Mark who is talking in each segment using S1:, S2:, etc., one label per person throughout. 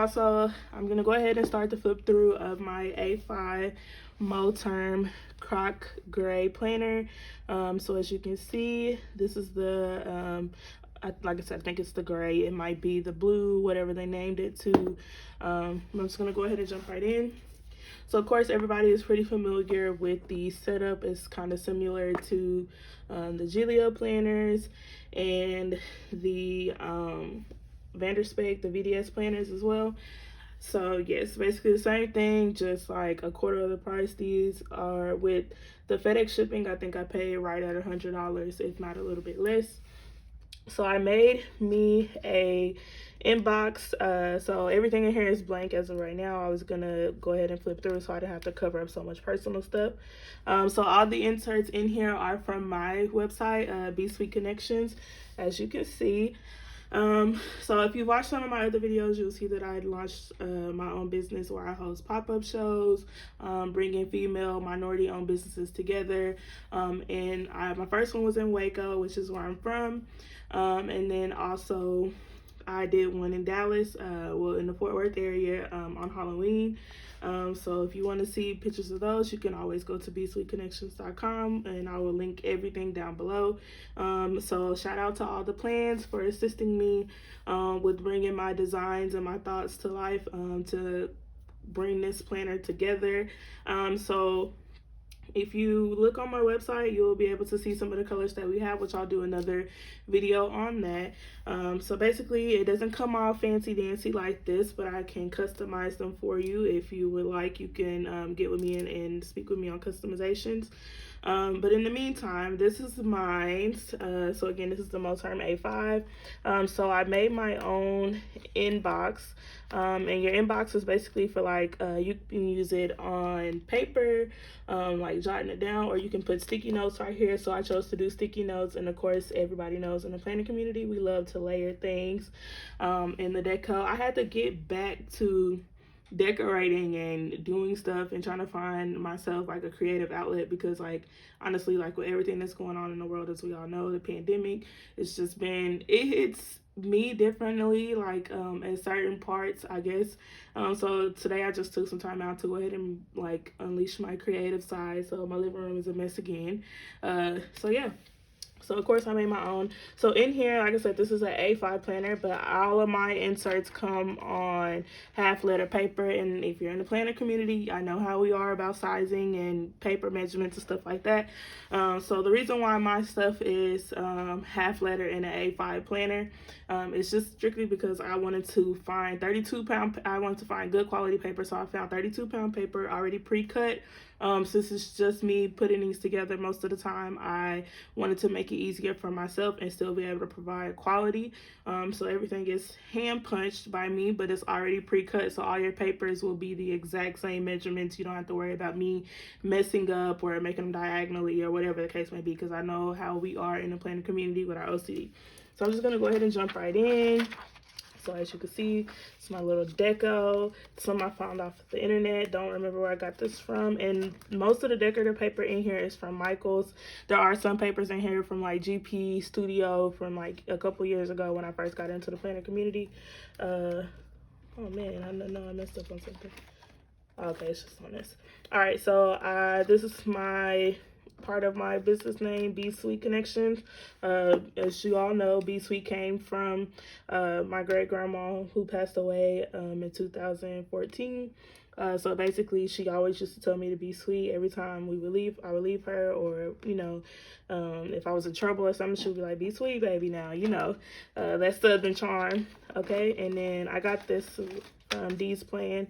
S1: y'all, so I'm gonna go ahead and start the flip through of my A5 Moterm Croc Gray planner. So as you can see, this is the like I said, I think it's the gray. It might be the blue, whatever they named it to. I'm just gonna go ahead and jump right in. So of course everybody is pretty familiar with the setup. It's kind of similar to the Gillio planners and the Vanderspek, the VDS planners as well. So yes, basically the same thing, just like a quarter of the price. These are with the FedEx shipping. I think I paid right at $100, if not a little bit less. So I made me a inbox. So everything in here is blank as of right now. I was gonna go ahead and flip through so I didn't have to cover up so much personal stuff. So all the inserts in here are from my website, Be Sweet Connections, as you can see. So if you watch some of my other videos, you'll see that I launched my own business where I host pop-up shows, bringing female minority-owned businesses together. And my first one was in Waco, which is where I'm from. And then also I did one in Dallas, well, in the Fort Worth area on Halloween. So if you want to see pictures of those, you can always go to besweetconnections.com, and I will link everything down below. So shout out to all the plans for assisting me with bringing my designs and my thoughts to life to bring this planner together. So if you look on my website, you'll be able to see some of the colors that we have, which I'll do another video on that. So basically, it doesn't come all fancy dancy like this, but I can customize them for you. If you would like, you can get with me and speak with me on customizations. But in the meantime, this is mine. So again, this is the Moterm A5. So I made my own inbox. And your inbox is basically for like, you can use it on paper, like jotting it down, or you can put sticky notes right here. So I chose to do sticky notes. And of course, everybody knows in the planning community, we love to layer things in the deco. I had to get back to decorating and doing stuff and trying to find myself like a creative outlet, because like honestly, like with everything that's going on in the world, as we all know, the pandemic, it's just been, it hits me differently, like at certain parts, I guess. So today I just took some time out to go ahead and like unleash my creative side. So my living room is a mess again. So yeah. So of course I made my own. So in here, like I said, this is an A5 planner, but all of my inserts come on half letter paper. And if you're in the planner community, I know how we are about sizing and paper measurements and stuff like that. So the reason why my stuff is half letter in an A5 planner is just strictly because I wanted to find 32-pound, I wanted to find good quality paper. So I found 32-pound paper already pre-cut. Since it's just me putting these together most of the time, I wanted to make it easier for myself and still be able to provide quality. So everything is hand punched by me, but it's already pre-cut. So all your papers will be the exact same measurements. You don't have to worry about me messing up or making them diagonally or whatever the case may be, because I know how we are in the planning community with our OCD. So I'm just going to go ahead and jump right in. So as you can see, it's my little deco. Some I found off the internet. Don't remember where I got this from. And most of the decorative paper in here is from Michaels. There are some papers in here from like GP Studio from like a couple years ago when I first got into the planner community. Oh man, I know I messed up on something. Okay, it's just on this. All right, so this is my part of my business name, Be Sweet Connections. As you all know, Be Sweet came from my great grandma who passed away in 2014. So basically, she always used to tell me to be sweet every time I would leave her, or you know, if I was in trouble or something, she would be like, "Be sweet, baby." Now you know, that's Southern charm. Okay, and then I got this D's plan.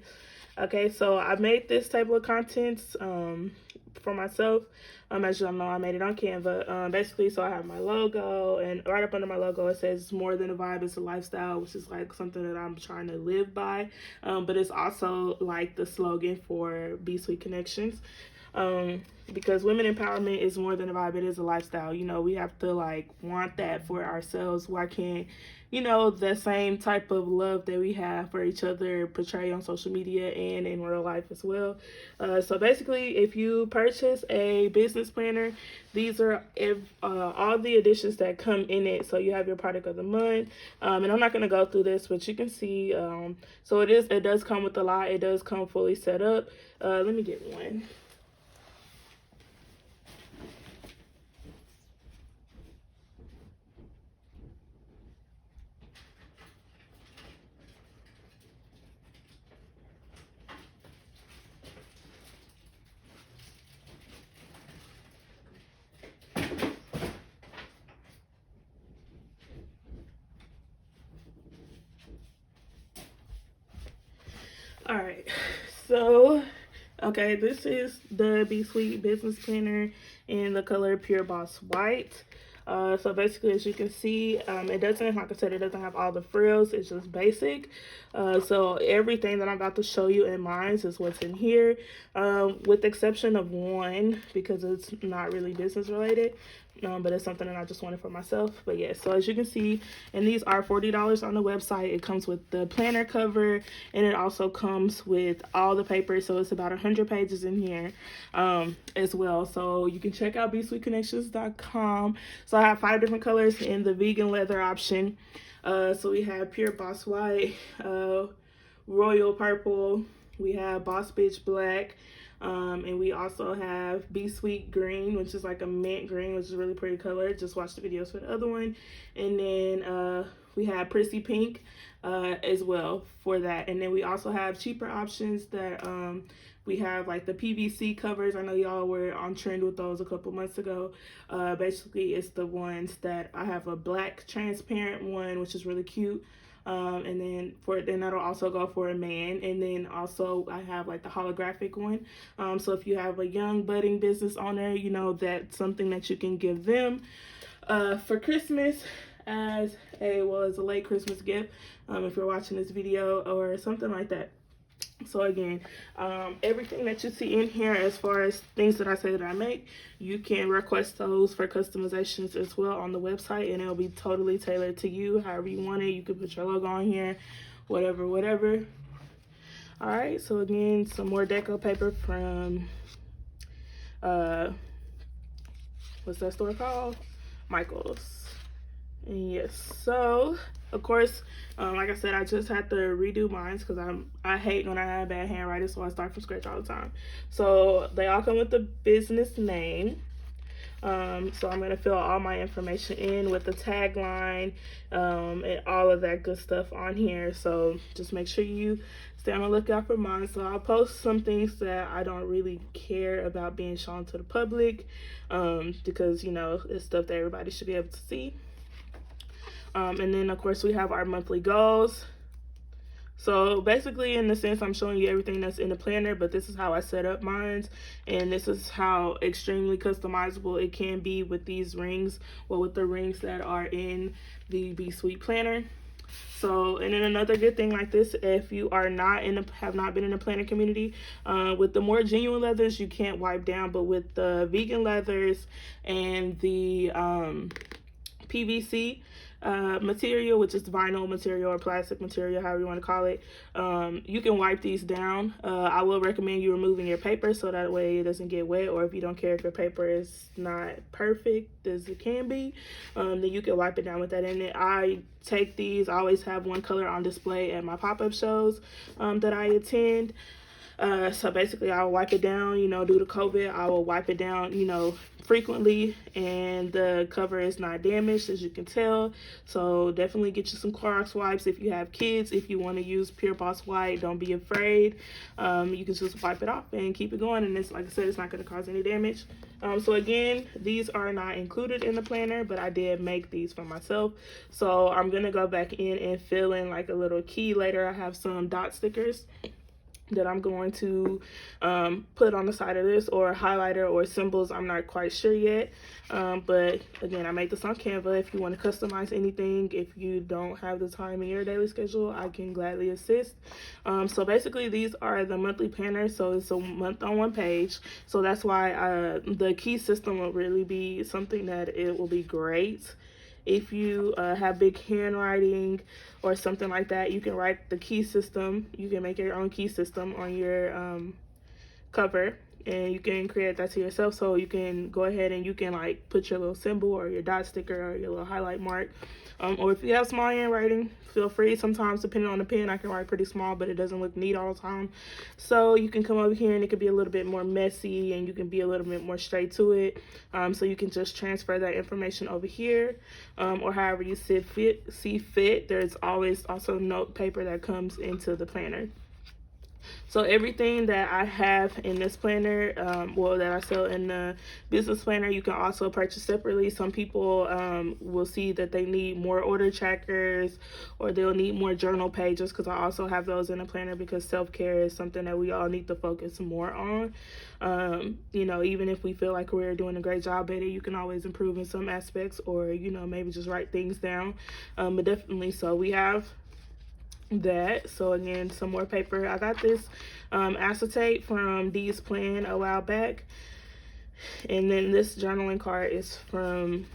S1: Okay, so I made this table of contents for myself. As y'all know, I made it on Canva. Basically, so I have my logo, and right up under my logo, it says "It's more than a vibe, it's a lifestyle," which is like something that I'm trying to live by. But it's also like the slogan for Be Sweet Connections. Because women empowerment is more than a vibe, it is a lifestyle. You know, we have to like want that for ourselves. Why can't, you know, the same type of love that we have for each other portray on social media and in real life as well? So basically, if you purchase a business planner, these are all the additions that come in it. So you have your product of the month, and I'm not going to go through this, but you can see. So it does come with a lot. It does come fully set up. Let me get one. All right, so okay, this is the Be Sweet Business Planner in the color Pure Boss White. So basically, as you can see, it doesn't, like I said, it doesn't have all the frills. It's just basic. So everything that I'm about to show you in mine is what's in here, with the exception of one, because it's not really business related. But it's something that I just wanted for myself. But yeah, so as you can see, and these are $40 on the website. It comes with the planner cover, and it also comes with all the papers. So it's about 100 pages in here as well. So you can check out BeSweetConnections.com. So I have 5 different colors in the vegan leather option. So we have Pure Boss White, Royal Purple, we have Boss Bitch Black, and we also have Be Sweet Green, which is like a mint green, which is a really pretty color. Just watch the videos for the other one. And then we have Prissy Pink as well for that. And then we also have cheaper options that we have like the PVC covers. I know y'all were on trend with those a couple months ago. Basically, it's the ones that I have a black transparent one, which is really cute. And then that'll also go for a man. And then also I have like the holographic one. So if you have a young budding business owner, you know, that's something that you can give them for Christmas as a late Christmas gift, if you're watching this video or something like that. So again, everything that you see in here as far as things that I say that I make, you can request those for customizations as well on the website, and it'll be totally tailored to you however you want it. You can put your logo on here, whatever. All right, so again, some more deco paper from what's that store called? Michael's. And yes, so of course, like I said, I just had to redo mine because I hate when I have bad handwriting, so I start from scratch all the time. So they all come with the business name. So I'm gonna fill all my information in with the tagline and all of that good stuff on here. So just make sure you stay on the lookout for mine. So I'll post some things that I don't really care about being shown to the public, because you know it's stuff that everybody should be able to see. And then of course we have our monthly goals. So basically, in the sense, I'm showing you everything that's in the planner, but this is how I set up mine, and this is how extremely customizable it can be with these rings, or with the rings that are in the Be Sweet planner. So, and then another good thing like this, if you are not have not been in the planner community, with the more genuine leathers, you can't wipe down, but with the vegan leathers and the PVC material, which is vinyl material or plastic material, however you want to call it, you can wipe these down. I will recommend you removing your paper so that way it doesn't get wet, or if you don't care if your paper is not perfect as it can be, then you can wipe it down with that in it. I take these, I always have one color on display at my pop-up shows that I attend. So basically I'll wipe it down, you know, due to COVID, I will wipe it down, you know, frequently, and the cover is not damaged, as you can tell. So definitely get you some Clorox wipes if you have kids. If you want to use Pure Boss White, don't be afraid. You can just wipe it off and keep it going, and it's, like I said, it's not going to cause any damage. So again, these are not included in the planner, but I did make these for myself. So I'm going to go back in and fill in like a little key later. I have some dot stickers that I'm going to put on the side of this, or a highlighter or symbols. I'm not quite sure yet, but again, I made this on Canva. If you want to customize anything, if you don't have the time in your daily schedule, I can gladly assist. So basically these are the monthly planners, so it's a month on one page. So that's why the key system will really be something that it will be great. If you have big handwriting or something like that, you can write the key system. You can make your own key system on your cover, and you can create that to yourself. So you can go ahead and you can like put your little symbol or your dot sticker or your little highlight mark. Or if you have small handwriting, feel free. Sometimes, depending on the pen, I can write pretty small, but it doesn't look neat all the time. So you can come over here and it could be a little bit more messy, and you can be a little bit more straight to it. So you can just transfer that information over here, or however you see fit. There's always also note paper that comes into the planner. So everything that I have in this planner, well, that I sell in the business planner, you can also purchase separately. Some people will see that they need more order trackers, or they'll need more journal pages, because I also have those in the planner, because self-care is something that we all need to focus more on. You know, even if we feel like we're doing a great job at it, you can always improve in some aspects, or, you know, maybe just write things down. But definitely, so we have that. So again, some more paper. I got this acetate from Dee's Plan a while back, and then this journaling card is from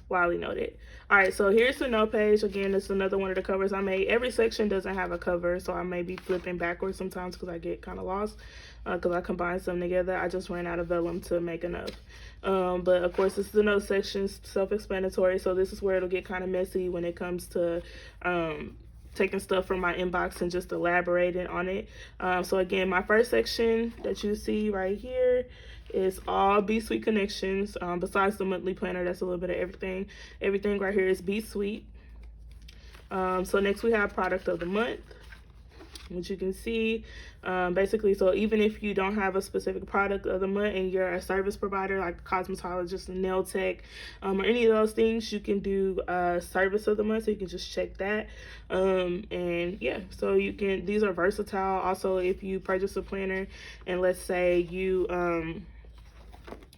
S1: Wiley Noted. All right, so here's the note page. Again, this is another one of the covers I made. Every section doesn't have a cover, so I may be flipping backwards sometimes because I get kind of lost, because I combine some together. I just ran out of vellum to make enough. But of course, this is the note section, self-explanatory, so this is where it'll get kind of messy when it comes to taking stuff from my inbox and just elaborating on it. So again, my first section that you see right here is all Be Sweet connections. Besides the monthly planner, that's a little bit of everything. Everything right here is Be Sweet. So next we have product of the month, which you can see basically. So even if you don't have a specific product of the month and you're a service provider like a cosmetologist, a nail tech, or any of those things, you can do service of the month. So you can just check that. And yeah, so you can, these are versatile. Also, if you purchase a planner and let's say you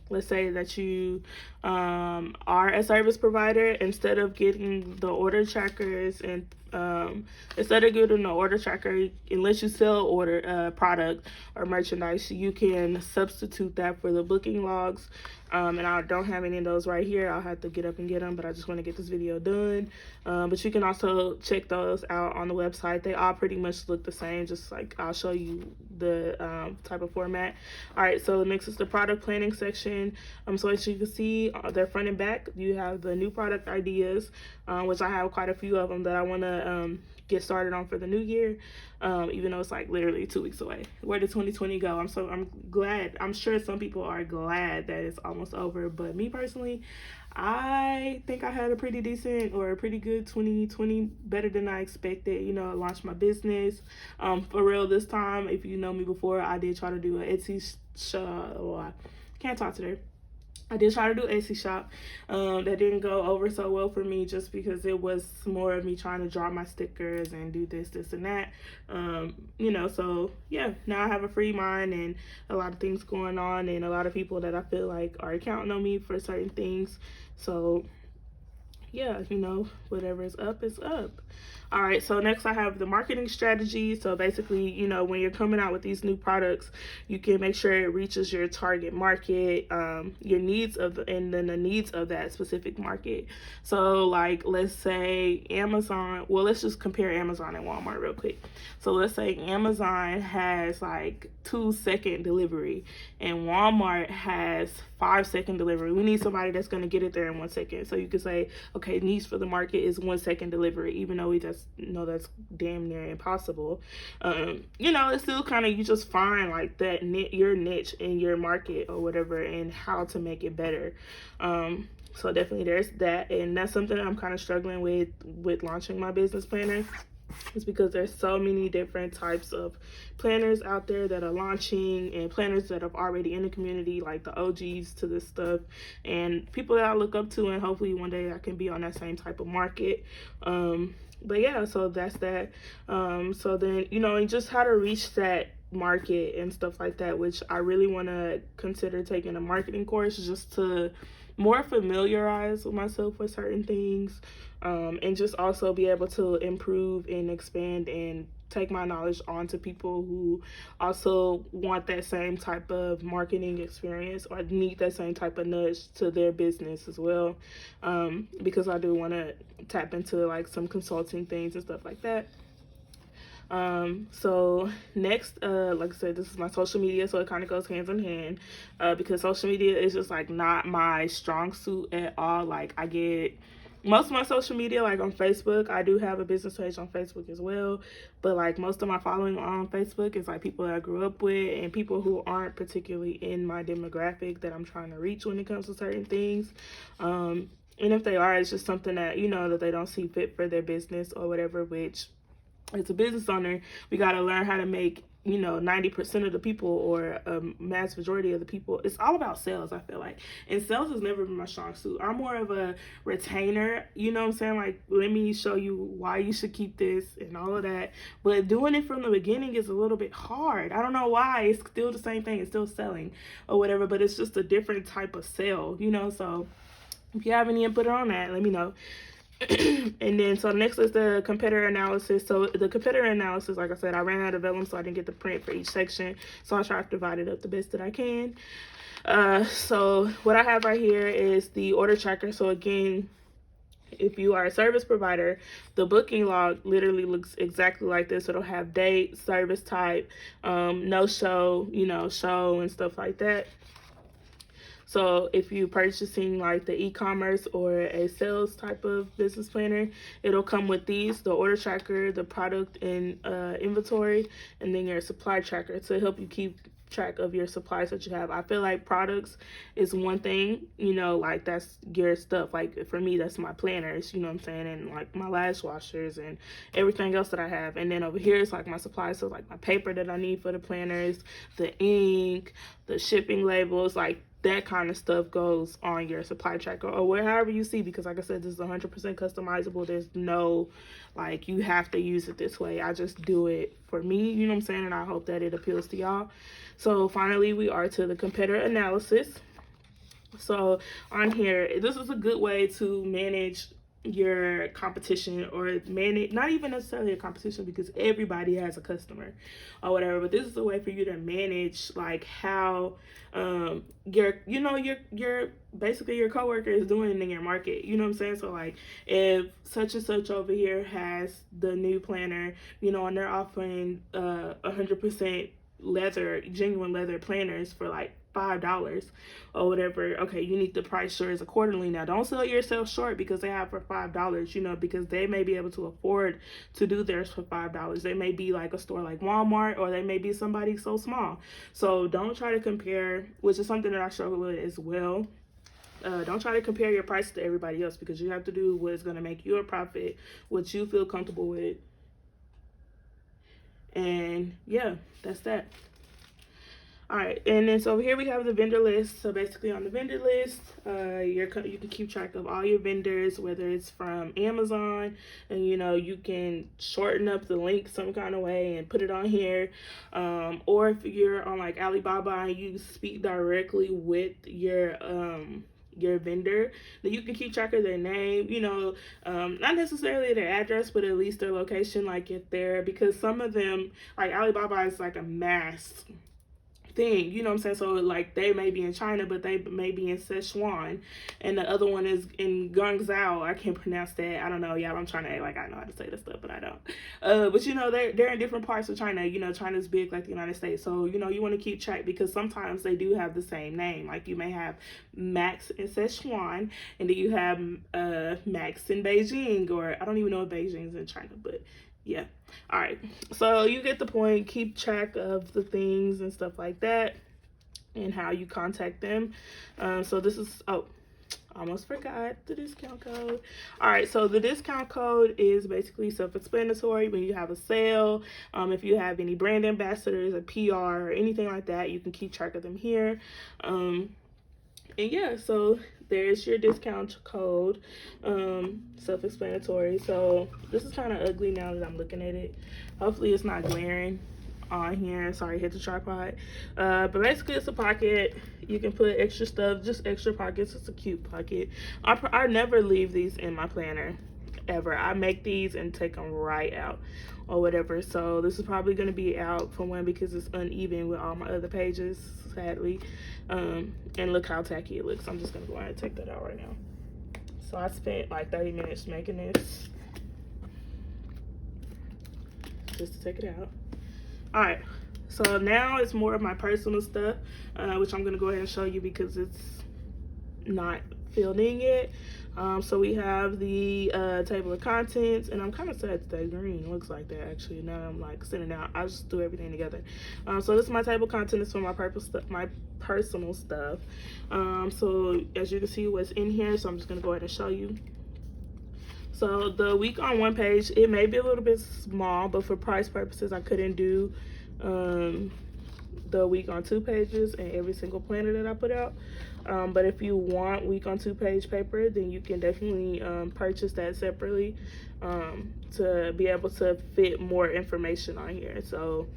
S1: that you are a service provider, instead of getting the order trackers and instead of getting the order tracker, unless you sell product or merchandise, you can substitute that for the booking logs. And I don't have any of those right here. I'll have to get up and get them, but I just want to get this video done. But you can also check those out on the website. They all pretty much look the same, just like I'll show you the type of format. All right, so next is the product planning section. So as you can see, they're front and back. You have the new product ideas, which I have quite a few of them that I want to get started on for the new year, even though it's like literally 2 weeks away. Where did 2020 go? I'm glad. I'm sure some people are glad that it's almost over, but me personally, I think I had a pretty decent or a pretty good 2020, better than I expected. You know, I launched my business for real this time. If you know me before, I did try to do an Etsy shop. Oh, I can't talk today. I did try to do Etsy shop. That didn't go over so well for me, just because it was more of me trying to draw my stickers and do this and that. You know, so yeah, now I have a free mind and a lot of things going on, and a lot of people that I feel like are counting on me for certain things. So yeah, you know, whatever is up is up. All right, so next I have the marketing strategy. So basically, you know, when you're coming out with these new products, you can make sure it reaches your target market, your needs and then the needs of that specific market. So like, let's say Amazon, well, let's just compare Amazon and Walmart real quick. So let's say Amazon has like 2-second delivery and Walmart has 5-second delivery. We need somebody that's going to get it there in 1 second. So you could say, okay, needs for the market is 1 second delivery, even though we just know that's damn near impossible. You know, it's still kind of, you just find like that your niche in your market or whatever, and how to make it better. So definitely there's that, and that's something I'm kind of struggling with launching my business planner. is because there's so many different types of planners out there that are launching, and planners that have already in the community, like the OGs to this stuff, and people that I look up to, and hopefully one day I can be on that same type of market. But yeah, so that's that. So then, you know, and just how to reach that market and stuff like that, which I really want to consider taking a marketing course just to more familiarize myself with certain things, and just also be able to improve and expand and take my knowledge on to people who also want that same type of marketing experience or need that same type of nudge to their business as well, because I do want to tap into like some consulting things and stuff like that. So next, like I said, this is my social media, so it kind of goes hands in hand, because social media is just like not my strong suit at all. Like I get most of my social media like on Facebook. I do have a business page on Facebook as well, but like most of my following on Facebook is like people that I grew up with and people who aren't particularly in my demographic that I'm trying to reach when it comes to certain things. And if they are, it's just something that, you know, that they don't see fit for their business or whatever, which as a business owner, we got to learn how to make, you know, 90% of the people, or a mass majority of the people. It's all about sales, I feel like. And sales has never been my strong suit. I'm more of a retainer, you know what I'm saying? Like, let me show you why you should keep this and all of that. But doing it from the beginning is a little bit hard. I don't know why. It's still the same thing. It's still selling or whatever, but it's just a different type of sale, you know? So if you have any input on that, let me know. And then so next is the competitor analysis. So the competitor analysis, like I said, I ran out of vellum, so I didn't get the print for each section, so I try to divide it up the best that I can. So what I have right here is the order tracker. So again, if you are a service provider, the booking log literally looks exactly like this. It'll have date, service type, no show, you know, show and stuff like that. So if you're purchasing like the e-commerce or a sales type of business planner, it'll come with these: the order tracker, the product and inventory, and then your supply tracker to help you keep track of your supplies that you have. I feel like products is one thing, you know, like that's your stuff. Like for me, that's my planners, you know what I'm saying, and like my lash washers and everything else that I have. And then over here is like my supplies, so like my paper that I need for the planners, the ink, the shipping labels, like that kind of stuff goes on your supply tracker or wherever you see, because like I said, this is 100% customizable. There's no like you have to use it this way. I just do it for me, you know what I'm saying, and I hope that it appeals to y'all. So finally, we are to the competitor analysis. So on here, this is a good way to manage your competition, or manage, not even necessarily a competition, because everybody has a customer or whatever, but this is a way for you to manage like how your, you know, your basically your coworker is doing in your market, you know what I'm saying. So like if such and such over here has the new planner, you know, and they're offering 100% leather, genuine leather planners for like $5 or whatever, okay, you need to price yours accordingly. Now don't sell yourself short because they have for $5, you know, because they may be able to afford to do theirs for $5. They may be like a store like Walmart, or they may be somebody so small. So don't try to compare, which is something that I struggle with as well. Don't try to compare your price to everybody else, because you have to do what is going to make you a profit, what you feel comfortable with. And yeah, that's that. All right, and then so over here we have the vendor list. So basically on the vendor list, you can keep track of all your vendors, whether it's from Amazon, and you know, you can shorten up the link some kind of way and put it on here, or if you're on like Alibaba and you speak directly with your vendor, that you can keep track of their name, you know, not necessarily their address, but at least their location, like if they're, because some of them, like Alibaba is like a mass thing, you know what I'm saying? So like they may be in China, but they may be in Sichuan, and the other one is in Guangzhou. I can't pronounce that. I don't know, y'all. I'm trying to act like I know how to say this stuff, but I don't. But you know, they're in different parts of China. You know, China's big like the United States, so you know, you want to keep track, because sometimes they do have the same name. Like you may have Max in Sichuan, and then you have Max in Beijing, or I don't even know if Beijing's in China, but yeah. All right, so you get the point. Keep track of the things and stuff like that, and how you contact them. So this is, oh, almost forgot the discount code. All right, so the discount code is basically self-explanatory. When you have a sale, if you have any brand ambassadors, a PR, or anything like that, you can keep track of them here. And yeah, so there's your discount code. Self-explanatory. So this is kind of ugly now that I'm looking at it. Hopefully it's not glaring on here. Sorry, hit the tripod. But basically it's a pocket. You can put extra stuff, just extra pockets. It's a cute pocket. I never leave these in my planner ever. I make these and take them right out or whatever. So this is probably going to be out for one because it's uneven with all my other pages, sadly. And look how tacky it looks. I'm just going to go ahead and take that out right now. So I spent like 30 minutes making this just to take it out. All right, so now it's more of my personal stuff, which I'm gonna go ahead and show you because it's not filled in yet. So we have the table of contents, and I'm kind of sad that green looks like that actually. Now I'm like sitting down, I just threw everything together. So this is my table of contents for my personal stuff. So as you can see what's in here, so I'm just gonna go ahead and show you. So the week on one page, it may be a little bit small, but for price purposes, I couldn't do the week on 2 pages in every single planner that I put out. But if you want week on 2 page paper, then you can definitely purchase that separately to be able to fit more information on here. So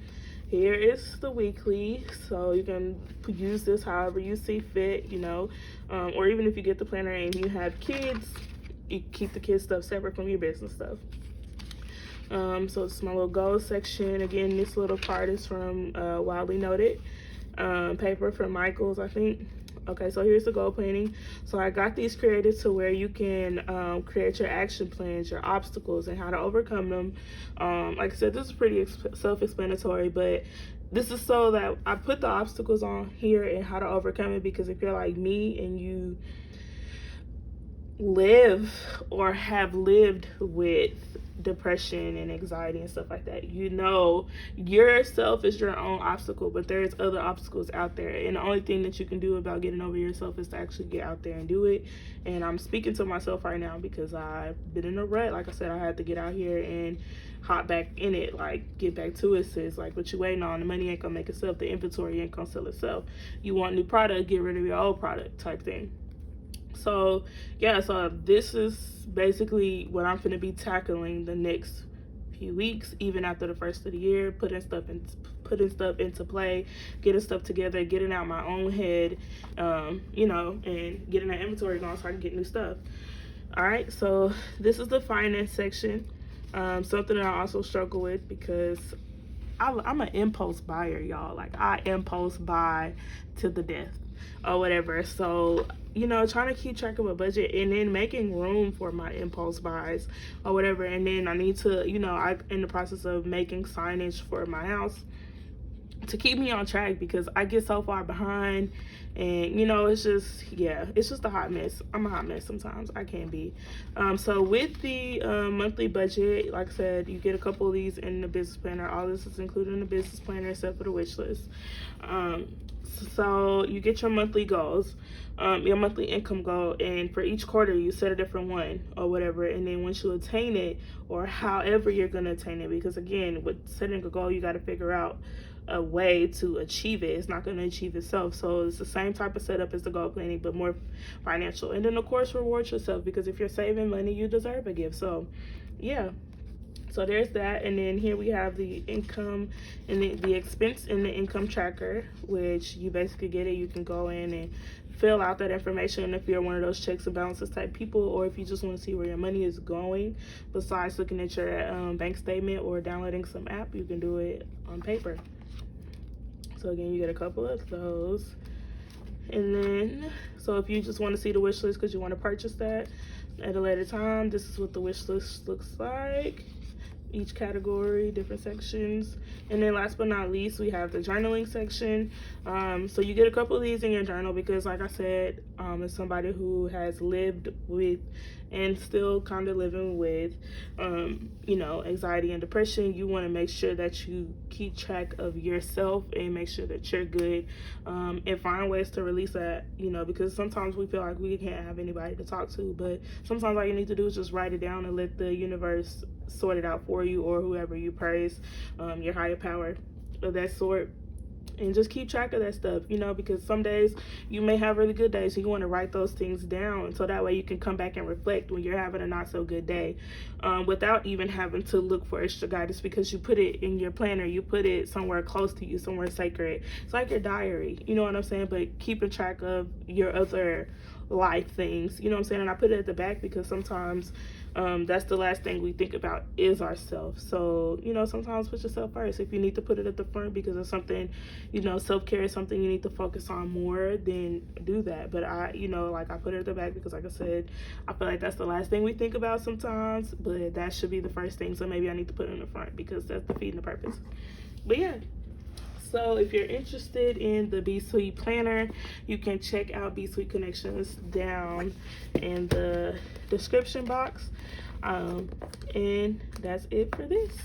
S1: here is the weekly, so you can use this however you see fit, you know, or even if you get the planner and you have kids, you keep the kids stuff separate from your business stuff. So it's my little goals section. Again, this little part is from Wildly Noted paper from Michaels, I think. Okay, so here's the goal planning. So I got these created to where you can create your action plans, your obstacles, and how to overcome them. Like I said, this is pretty self-explanatory, but this is so that I put the obstacles on here and how to overcome it, because if you're like me and you live or have lived with depression and anxiety and stuff like that, you know yourself is your own obstacle, but there's other obstacles out there, and the only thing that you can do about getting over yourself is to actually get out there and do it. And I'm speaking to myself right now because I've been in a rut. Like I said, I had to get out here and hop back in it, like get back to it, sis. Like, what you waiting on? The money ain't gonna make itself, the inventory ain't gonna sell itself. You want new product, get rid of your old product type thing. So yeah, so this is basically what I'm gonna be tackling the next few weeks, even after the first of the year, putting stuff into play, getting stuff together, getting out my own head, you know, and getting that inventory going so I can get new stuff. All right, so this is the finance section. Something that I also struggle with because I'm an impulse buyer, y'all. Like, I impulse buy to the death or whatever. So, you know, trying to keep track of a budget and then making room for my impulse buys or whatever. And then I need to, you know, I'm in the process of making signage for my house to keep me on track because I get so far behind, and you know, it's just, yeah, it's just a hot mess. I'm a hot mess sometimes. I can be. So with the monthly budget, like I said, you get a couple of these in the business planner. All this is included in the business planner except for the wish list. So you get your monthly goals, your monthly income goal, and for each quarter you set a different one or whatever, and then once you attain it, or however you're going to attain it, because again, with setting a goal, you got to figure out a way to achieve it. It's not going to achieve itself. So it's the same type of setup as the goal planning, but more financial. And then of course, reward yourself, because if you're saving money, you deserve a gift. So yeah, so there's that. And then here we have the income and the expense and the income tracker, which you basically get it. You can go in and fill out that information if you're one of those checks and balances type people, or if you just want to see where your money is going besides looking at your bank statement or downloading some app. You can do it on paper. So again, you get a couple of those. And then, so if you just want to see the wish list because you want to purchase that at a later time, this is what the wish list looks like. each category, different sections. And then last but not least, we have the journaling section. So you get a couple of these in your journal because, like I said, as somebody who has lived with and still kind of living with, you know, anxiety and depression, you want to make sure that you keep track of yourself and make sure that you're good, and find ways to release that, you know, because sometimes we feel like we can't have anybody to talk to, but sometimes all you need to do is just write it down and let the universe sort it out for you, or whoever you praise, your higher power of that sort. And just keep track of that stuff, you know, because some days you may have really good days, so you want to write those things down so that way you can come back and reflect when you're having a not so good day, without even having to look for extra guidance, because you put it in your planner, you put it somewhere close to you, somewhere sacred. It's like your diary, you know what I'm saying? But keeping track of your other life things, you know what I'm saying? And I put it at the back because sometimes that's the last thing we think about is ourselves. So, you know, sometimes put yourself first. If you need to put it at the front because of something, you know, self-care is something you need to focus on more, then do that. But I, you know, like I put it at the back because, like I said, I feel like that's the last thing we think about sometimes, but that should be the first thing. So maybe I need to put it in the front because that's defeating the purpose. But yeah. So if you're interested in the Be Sweet planner, you can check out Be Sweet Connections down in the description box. And that's it for this.